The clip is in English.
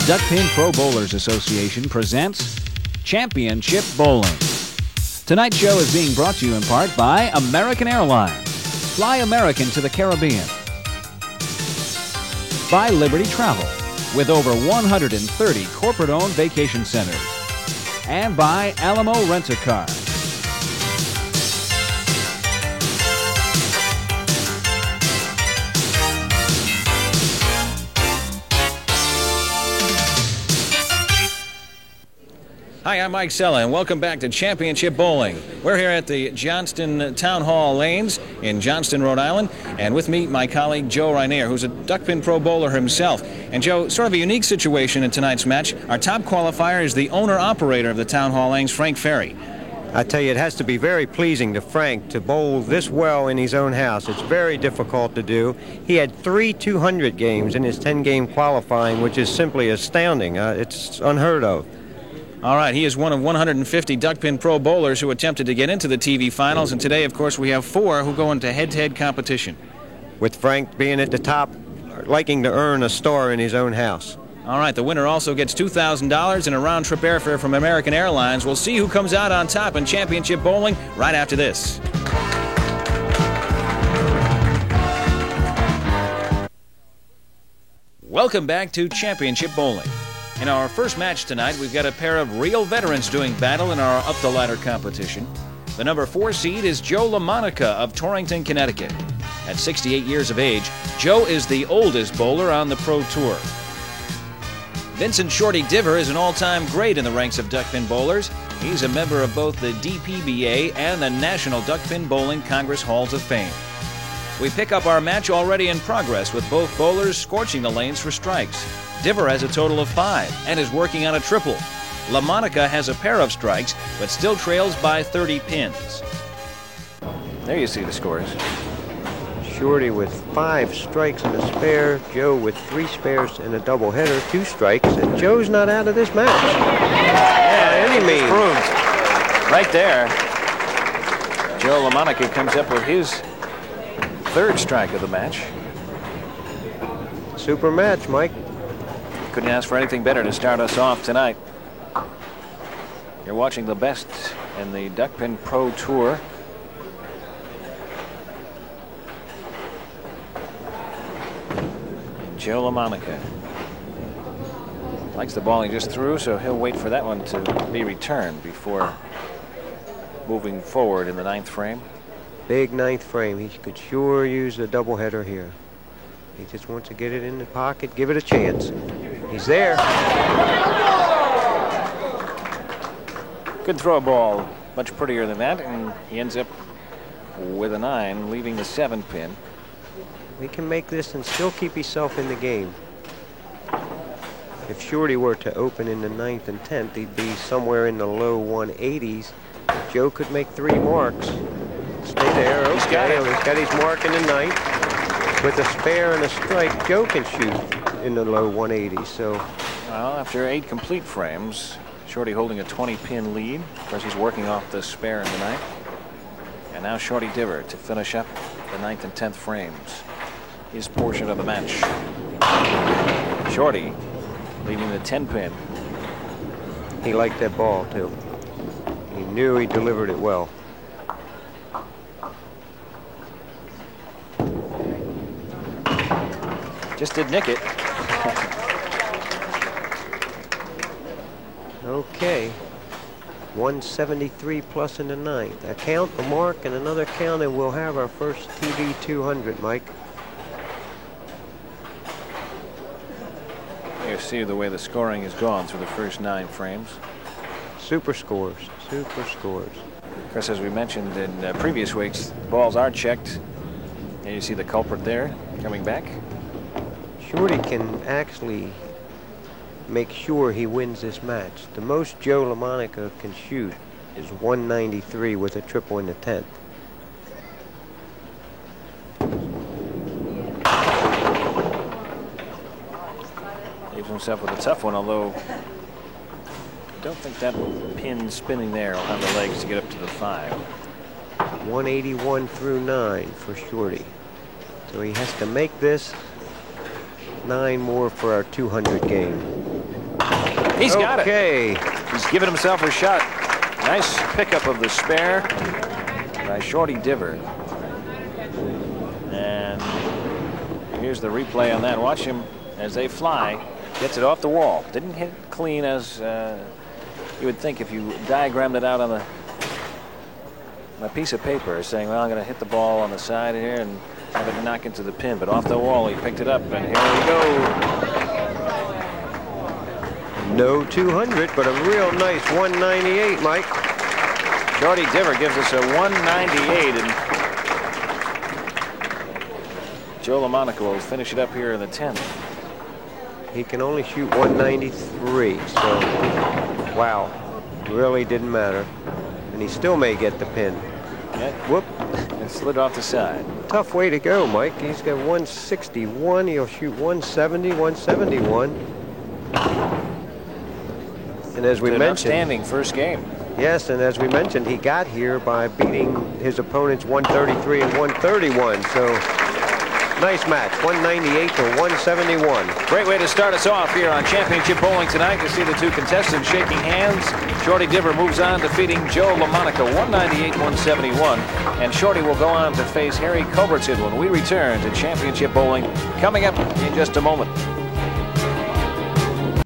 Duckpin Pro Bowlers Association presents Championship Bowling. Tonight's show is being brought to you in part by American Airlines. Fly American to the Caribbean. By Liberty Travel, with over 130 corporate-owned vacation centers. And by Alamo Rent-A-Car. Hi, I'm Mike Sella, and welcome back to Championship Bowling. We're here at the Johnston Town Hall Lanes in Johnston, Rhode Island, and with me, my colleague Joe Rainier, who's a Duckpin Pro Bowler himself. And Joe, sort of a unique situation in tonight's match. Our top qualifier is the owner-operator of the Town Hall Lanes, Frank Ferry. I tell you, it has to be very pleasing to Frank to bowl this well in his own house. It's very difficult to do. He had 3 200 games in his 10-game qualifying, which is simply astounding. It's unheard of. All right, he is one of 150 Duckpin Pro Bowlers who attempted to get into the TV finals, and today, of course, we have 4 who go into head-to-head competition. With Frank being at the top, liking to earn a star in his own house. All right, the winner also gets $2,000 and a round-trip airfare from American Airlines. We'll see who comes out on top in Championship Bowling right after this. Welcome back to Championship Bowling. In our first match tonight, we've got a pair of real veterans doing battle in our up-the-ladder competition. The number 4 seed is Joe LaMonica of Torrington, Connecticut. At 68 years of age, Joe is the oldest bowler on the Pro Tour. Vincent Shorty Diver is an all-time great in the ranks of duckpin bowlers. He's a member of both the DPBA and the National Duckpin Bowling Congress Halls of Fame. We pick up our match already in progress with both bowlers scorching the lanes for strikes. Diver has a total of 5 and is working on a triple. LaMonica has a pair of strikes, but still trails by 30 pins. There you see the scores. Shorty with 5 strikes and a spare. Joe with 3 spares and a doubleheader, 2 strikes, and Joe's not out of this match. Yeah, any means. Proved. Right there. Joe LaMonica comes up with his 3rd strike of the match. Super match, Mike. Couldn't ask for anything better to start us off tonight. You're watching the best in the Duckpin Pro Tour. Joe LaMonica likes the ball he just threw, so he'll wait for that one to be returned before moving forward in the 9th frame. Big 9th frame. He could sure use a doubleheader here. He just wants to get it in the pocket, give it a chance. He's there. Could throw a ball much prettier than that, and he ends up with a 9, leaving the 7 pin. He can make this and still keep himself in the game. If Shorty were to open in the 9th and 10th, he'd be somewhere in the low 180s. Joe could make 3 marks. Stay there. Okay. He's got his mark in the 9th. With a spare and a strike, Joe can shoot in the low 180s. So, well, after 8 complete frames, Shorty holding a 20-pin lead. Of course, he's working off the spare in the 9th. And now Shorty Diver to finish up the 9th and 10th frames. His portion of the match. Shorty leading the 10-pin. He liked that ball, too. He knew he delivered it well. Just did nick it. Okay. 173 plus in the 9th. A count, a mark, and another count, and we'll have our first TV 200, Mike. You see the way the scoring has gone through the first 9 frames. Super scores. Super scores. Of course, as we mentioned in previous weeks, balls are checked. And you see the culprit there coming back. Shorty can actually make sure he wins this match. The most Joe LaMonica can shoot is 193 with a triple in the 10th. Leaves himself with a tough one, although I don't think that pin spinning there will have the legs to get up to the 5. 181 through 9 for Shorty. So he has to make this 9 more for our 200 game. He's got it. Okay. He's given himself a shot. Nice pickup of the spare by Shorty Diver. And here's the replay on that. Watch him as they fly. Gets it off the wall. Didn't hit clean as you would think if you diagrammed it out on a piece of paper, saying, well, I'm going to hit the ball on the side here and have it knock into the pin. But off the wall, he picked it up, and here we go. No 200, but a real nice 198, Mike. Shorty Diver gives us a 198, and Joe LaMonica will finish it up here in the 10th. He can only shoot 193, so wow, really didn't matter. And he still may get the pin. Yeah. Whoop. It slid off the side. Tough way to go, Mike. He's got 161. He'll shoot 170, 171. And as we mentioned, outstanding first game. Yes, and as we mentioned, he got here by beating his opponents 133 and 131. So nice match, 198 to 171. Great way to start us off here on Championship Bowling tonight. To see the two contestants shaking hands. Shorty Diver moves on, defeating Joe LaMonica 198-171. And Shorty will go on to face Harry Culbertson when we return to Championship Bowling, coming up in just a moment.